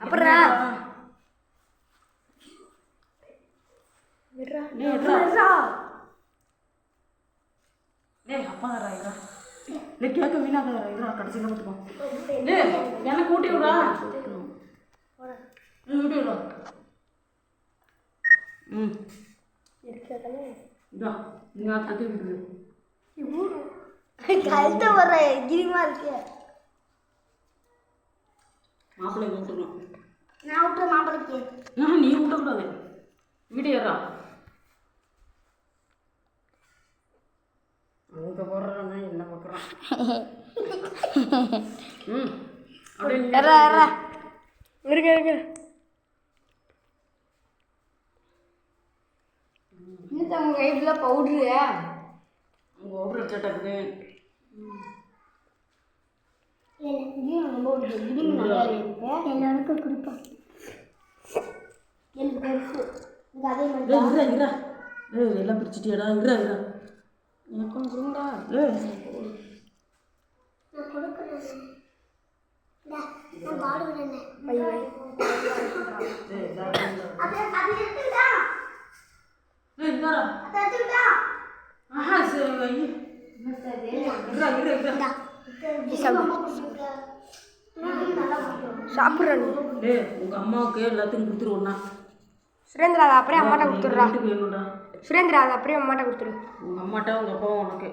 அப்புறம் அப்பா தரா இல்லை கேட்க வீணாக கடைசியில் பார்த்துக்கோ எனக்கு ஊட்டி விடா ஊட்டி விடா இதான் நீங்கள் அது விடுது கழுத்த வர கிரிமா இருக்கு. மாப்பிள்ளை விட்டுருணும். நான் விட்டுற மாப்பிள்ளைக்கு நீ விட்டக்கூடாது. வீடியோரா அங்கே போடுறாங்க என்ன பார்க்குறான். அப்படியே இருக்க இன்னும் உங்கள் கையில் பவுட்ரு உங்கள் பவுட்ரு வச்சுட்டாக்குது. எல்லாருக்கும் கொடுப்பேன். எனக்கு பெருசு அதே மாதிரி எல்லாம் பிரிச்சுட்டியாடா எனக்கும் கொடுங்கடா. நான் கொடுக்குறேன். நான் பாடுவேன். சாப்பிட்றேன். உங்கள் அம்மாவுக்கு எல்லாத்தையும் கொடுத்துருவோண்ணா. சுரேந்திரா அதை அப்படியே அம்மாட்ட கொடுத்துட்றா. வேணும்டா சுரேந்திரா அதை அப்படியே அம்மாட்ட கொடுத்துரு. உங்கள் அம்மாட்ட உங்கள் அப்பாவும் உனக்கு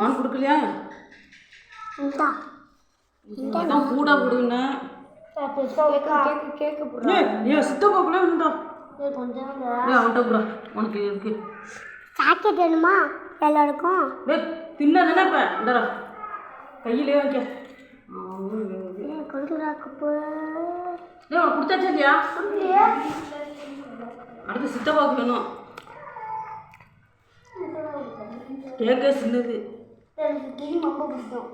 நான் கொடுக்கலையா? இதான் கூட கொடுங்க. கேக்கு போடுறேன். ஏன் சித்தப்பாக்குள்ளே வேணும்டா. அவன்கிட்ட கூட உனக்கு இருக்கு. சாக்கெட் வேணுமா எல்லாருக்கும்? தின்ன நினைப்ப இந்தடா கையிலே வைக்க கொடுக்குறா கப்பு. உனக்கு கொடுத்தாச்சா இல்லையா? அடுத்து சித்தப்பாவுக்கு வேணும். கேக்கே சின்னது. கிரி ரொம்ப பிடிக்கும்.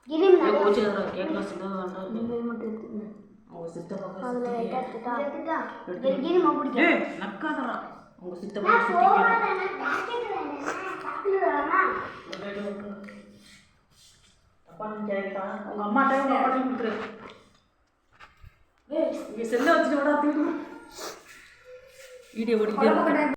கேட்கலாம் சின்னது அவங்க சித்தப்பா நக்காதரா உங்க சித்தப்பா உங்க அம்மாட்ட உங்க அப்பாட்டையும் கொடுத்துரு. இங்கே செல்ல வச்சுட்டு விடா வீடியோ ஓடிக்கிட்டே